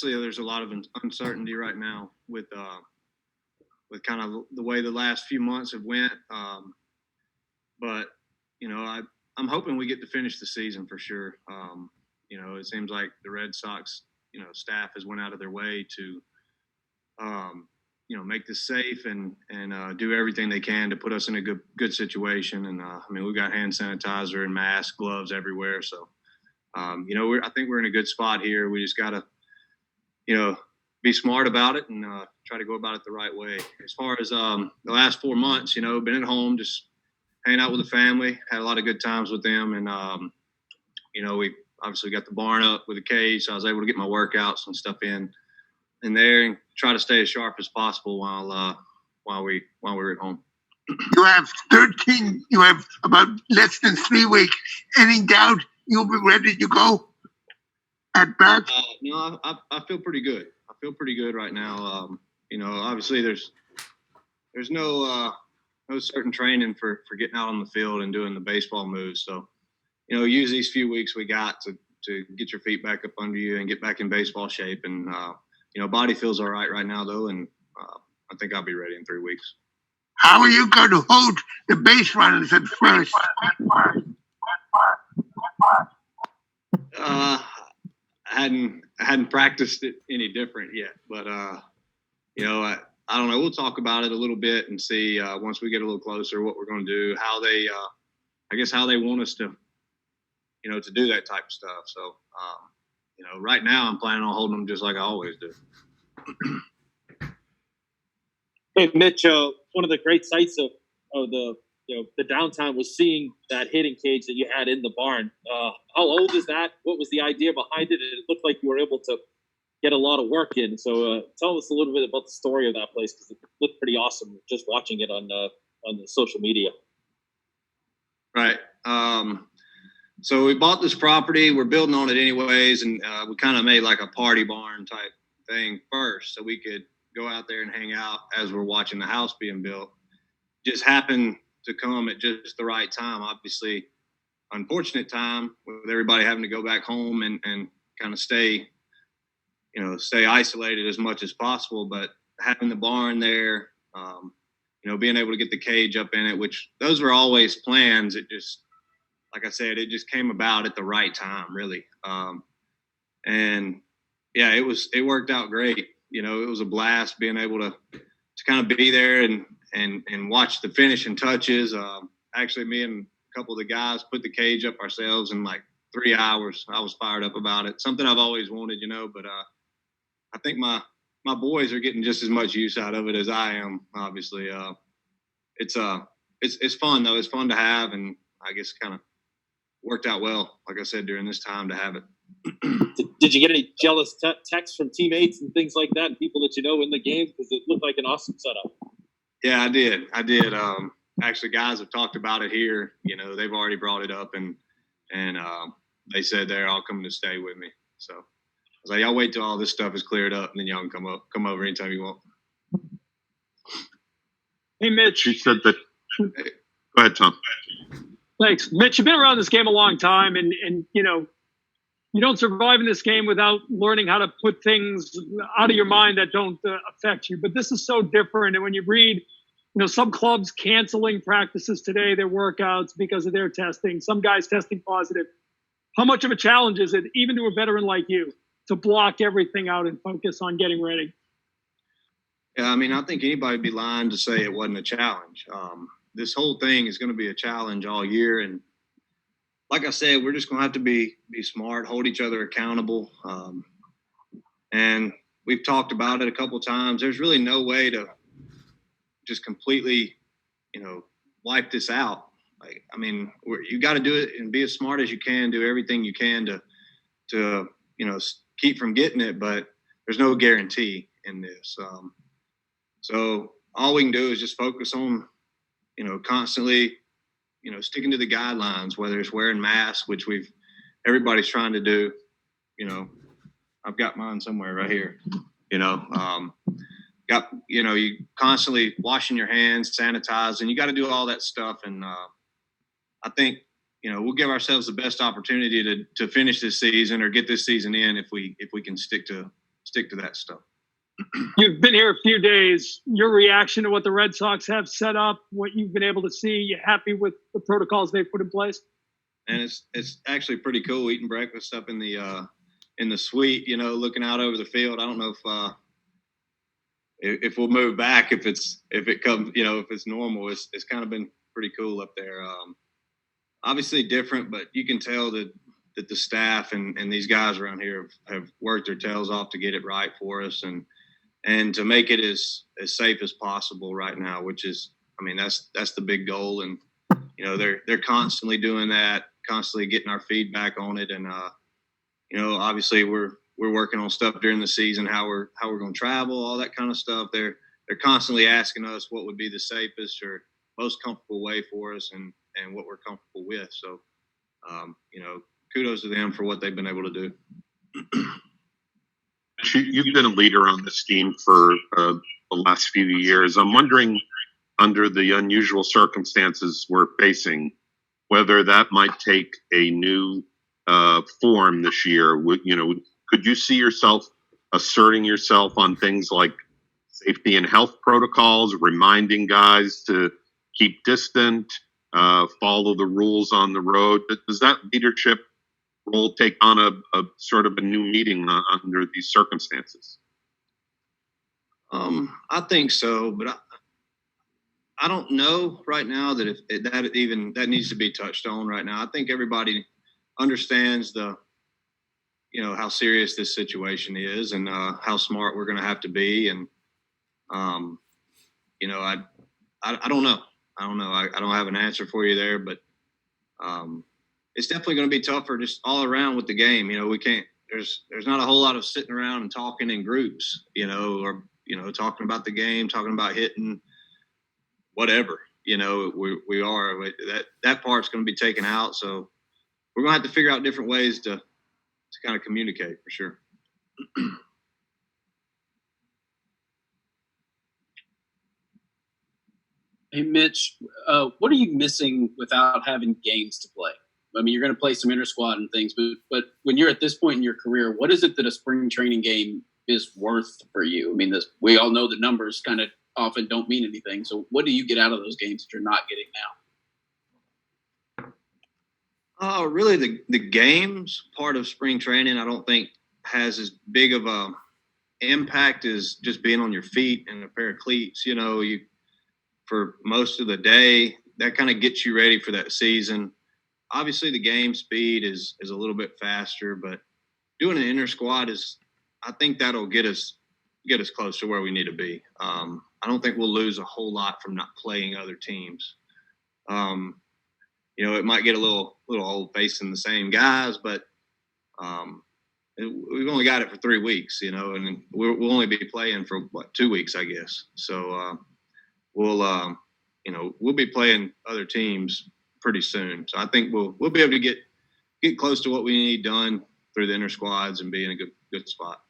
obviously there's a lot of uncertainty right now with kind of the way the last few months have went. But I'm hoping we get to finish the season for sure. It seems like the Red Sox, staff has went out of their way to, make this safe and do everything they can to put us in a good situation. And we've got hand sanitizer and masks, gloves everywhere. So, I think we're in a good spot here. We just got to, be smart about it and try to go about it the right way. As far as the last 4 months, been at home, just hanging out with the family, had a lot of good times with them. And, we obviously got the barn up with a cage, so I was able to get my workouts and stuff in there and try to stay as sharp as possible while we were at home. You have about less than 3 weeks. Any doubt you'll be ready to go at bat? No, I feel pretty good. I feel pretty good right now. Obviously there's no certain training for getting out on the field and doing the baseball moves. So, use these few weeks we got to get your feet back up under you and get back in baseball shape. And, body feels all right now though. And I think I'll be ready in 3 weeks. How are you going to hold the base runners at first? I hadn't practiced it any different yet, but I don't know. We'll talk about it a little bit and see once we get a little closer what we're going to do, how they want us to, to do that type of stuff. So, right now I'm planning on holding them just like I always do. Hey, Mitch, one of the great sights of the downtime was seeing that hitting cage that you had in the barn. How old is that? What was the idea behind it? And it looked like you were able to get a lot of work in. So tell us a little bit about the story of that place, because it looked pretty awesome just watching it on the social media. Right. So we bought this property. We're building on it anyways, and we kind of made like a party barn type thing first, so we could go out there and hang out as we're watching the house being built. Just happened to come at just the right time. Obviously, unfortunate time with everybody having to go back home and kind of stay isolated as much as possible. But having the barn there, being able to get the cage up in it, which those were always plans. It just, like I said, it just came about at the right time, really. And yeah, it worked out great. It was a blast being able to kind of be there and watch the finishing touches. Actually, me and a couple of the guys put the cage up ourselves in like 3 hours. I was fired up about it. Something I've always wanted, but I think my boys are getting just as much use out of it as I am. Obviously, it's fun though. It's fun to have, and I guess kind of worked out well, like I said, during this time to have it. Did you get any jealous texts from teammates and things like that, and people that in the game? Because it looked like an awesome setup. Yeah, I did. Actually, guys have talked about it here. They've already brought it up, and they said they're all coming to stay with me. So I was like, y'all wait till all this stuff is cleared up, and then y'all can come over anytime you want. Hey, Mitch. He said that. Go ahead, Tom. Thanks. Mitch, you've been around this game a long time, and you don't survive in this game without learning how to put things out of your mind that don't affect you. But this is so different. And when you read, some clubs canceling practices today, their workouts because of their testing, some guys testing positive. How much of a challenge is it, even to a veteran like you, to block everything out and focus on getting ready? Yeah, I think anybody would be lying to say it wasn't a challenge. This whole thing is going to be a challenge all year. And like I said, we're just going to have to be smart, hold each other accountable. And we've talked about it a couple of times. There's really no way to just completely, wipe this out. You got to do it and be as smart as you can, do everything you can to keep from getting it, but there's no guarantee in this. So all we can do is just focus on, constantly, sticking to the guidelines, whether it's wearing masks, which everybody's trying to do. I've got mine somewhere right here. You constantly washing your hands, sanitizing. You got to do all that stuff, and I think we'll give ourselves the best opportunity to finish this season or get this season in if we can stick to stick to that stuff. You've been here a few days. Your reaction to what the Red Sox have set up, what you've been able to see, you happy with the protocols they've put in place? And it's actually pretty cool eating breakfast up in the suite, looking out over the field. I don't know if we'll move back if it comes, if it's normal. It's kind of been pretty cool up there. Obviously different, but you can tell that the staff and these guys around here have worked their tails off to get it right for us and to make it as safe as possible right now, which is, that's the big goal. And, they're constantly doing that, constantly getting our feedback on it. And, obviously we're working on stuff during the season, how we're going to travel, all that kind of stuff. They're constantly asking us what would be the safest or most comfortable way for us and what we're comfortable with. So, kudos to them for what they've been able to do. You've been a leader on this team for the last few years. I'm wondering, under the unusual circumstances we're facing, whether that might take a new form this year. Could you see yourself asserting yourself on things like safety and health protocols, reminding guys to keep distant, follow the rules on the road? Does that leadership role take on a sort of a new meaning under these circumstances? I think so, but I don't know right now that if that needs to be touched on right now. I think everybody understands how serious this situation is and how smart we're going to have to be. And, I don't know. I don't have an answer for you there, but it's definitely going to be tougher just all around with the game. We can't, there's not a whole lot of sitting around and talking in groups, or, talking about the game, talking about hitting whatever, we are, that part's going to be taken out. So we're going to have to figure out different ways to kind of communicate for sure. Hey, Mitch, what are you missing without having games to play? You're going to play some inter-squad and things, but when you're at this point in your career, what is it that a spring training game is worth for you? We all know the numbers kind of often don't mean anything. So what do you get out of those games that you're not getting now? Really, the games part of spring training, I don't think has as big of a impact as just being on your feet and a pair of cleats. For most of the day, that kind of gets you ready for that season. Obviously, the game speed is a little bit faster, but doing an inter squad I think that'll get us close to where we need to be. I don't think we'll lose a whole lot from not playing other teams. It might get a little old facing the same guys, but we've only got it for 3 weeks, and we'll only be playing for 2 weeks, I guess. So we'll be playing other teams pretty soon. So I think we'll be able to get close to what we need done through the inter squads and be in a good spot.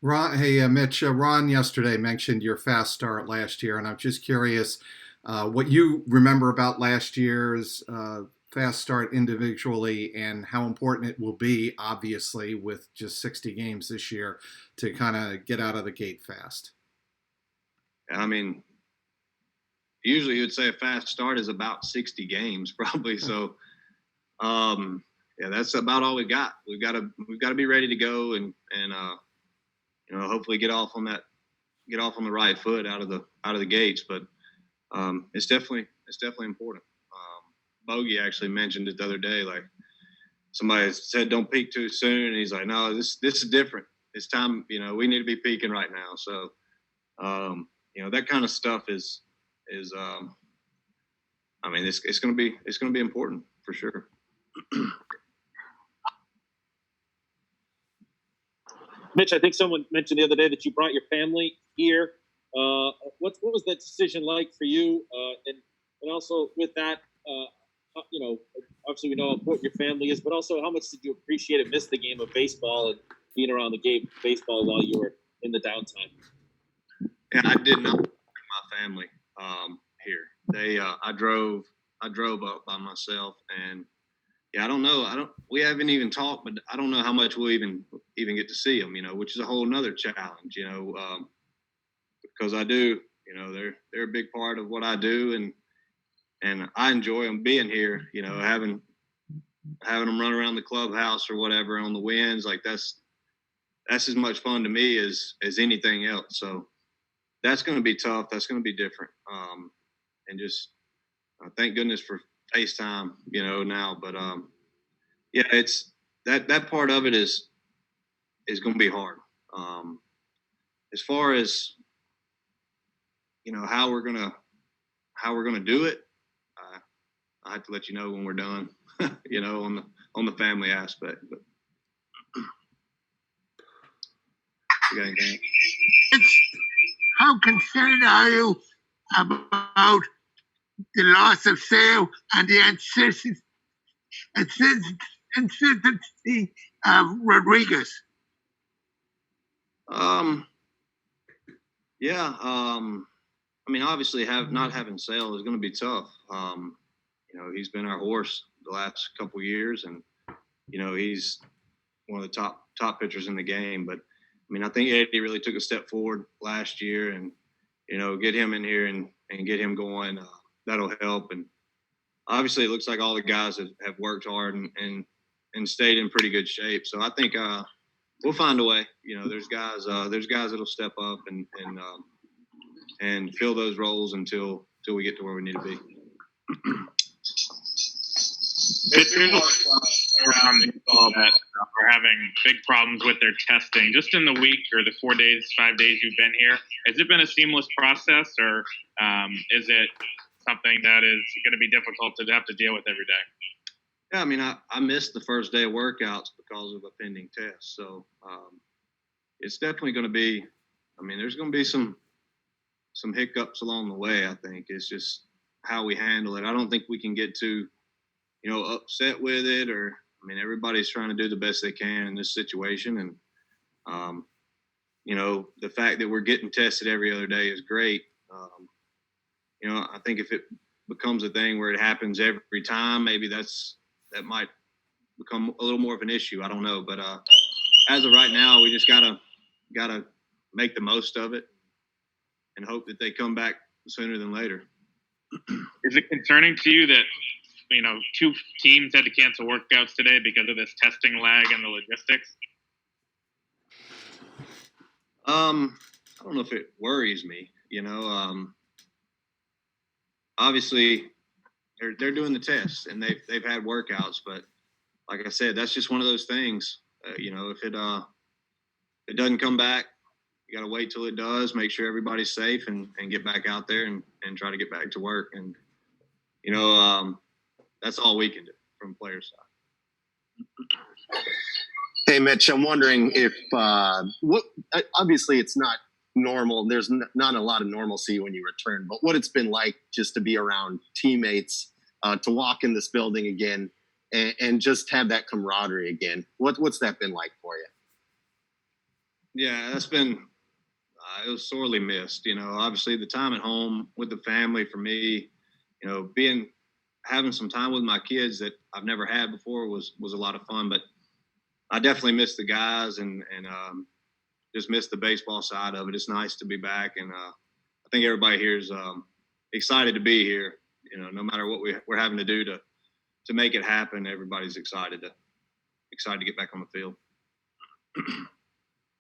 Ron, hey, Mitch, Ron yesterday mentioned your fast start last year, and I'm just curious what you remember about last year's fast start individually and how important it will be, obviously, with just 60 games this year to kind of get out of the gate fast. Usually you would say a fast start is about 60 games probably. So, that's about all we got. We've got to be ready to go and hopefully get off on the right foot out of the gates. But it's definitely important. Bogey actually mentioned it the other day. Like somebody said, don't peak too soon. And he's like, no, this is different. It's time. We need to be peaking right now. So, that kind of stuff is it's going to be important for sure. Mitch, I think someone mentioned the other day that you brought your family here. What was that decision like for you? And also with that, obviously we know how important your family is, but also how much did you appreciate and miss the game of baseball and being around the game of baseball while you were in the downtime? Yeah, I did not bring my family here. I drove up by myself, and yeah, I don't know. We haven't even talked, but I don't know how much we'll even get to see them, which is a whole nother challenge, because I do, they're a big part of what I do. And I enjoy them being here, having them run around the clubhouse or whatever on the winds. Like that's as much fun to me as anything else. So that's going to be tough. That's going to be different. And just thank goodness for FaceTime, now. But yeah, it's that part of it is going to be hard. As far as how we're gonna do it, I have to let you know when we're done. On the family aspect. But you got anything? How concerned are you about the loss of sale and the uncertainty of Rodriguez? Yeah. I mean, obviously, not having Sale is going to be tough. He's been our horse the last couple of years, and he's one of the top pitchers in the game. But I mean, I think Eddie really took a step forward last year, and get him in here and get him going. That'll help. And obviously, it looks like all the guys have worked hard and stayed in pretty good shape. So I think we'll find a way. There's guys that'll step up and fill those roles until we get to where we need to be. There's a lot around baseball that are having big problems with their testing. Just in the week or the 4 days, 5 days you've been here, has it been a seamless process, or is it something that is going to be difficult to have to deal with every day? Yeah, I mean, I missed the first day of workouts because of a pending test. So it's definitely going to be, there's going to be some hiccups along the way, I think. It's just how we handle it. I don't think we can get too, upset with it, or, everybody's trying to do the best they can in this situation. And, the fact that we're getting tested every other day is great. I think if it becomes a thing where it happens every time, maybe that might become a little more of an issue. I don't know. But as of right now, we just gotta make the most of it and hope that they come back sooner than later. Is it concerning to you that, 2 teams had to cancel workouts today because of this testing lag and the logistics? I don't know if it worries me. Obviously they're doing the tests and they've had workouts, but like I said, that's just one of those things. If it doesn't come back, you got to wait till it does, make sure everybody's safe, and get back out there and try to get back to work. And, that's all we can do from player side. Hey, Mitch, I'm wondering if obviously it's not normal. There's not a lot of normalcy when you return, but what it's been like just to be around teammates, to walk in this building again and just have that camaraderie again. What's that been like for you? Yeah, that's been it was sorely missed. Obviously the time at home with the family for me, having some time with my kids that I've never had before was a lot of fun. But I definitely miss the guys and just miss the baseball side of it. It's nice to be back, and I think everybody here is excited to be here. No matter what we're having to do to make it happen, everybody's excited to get back on the field.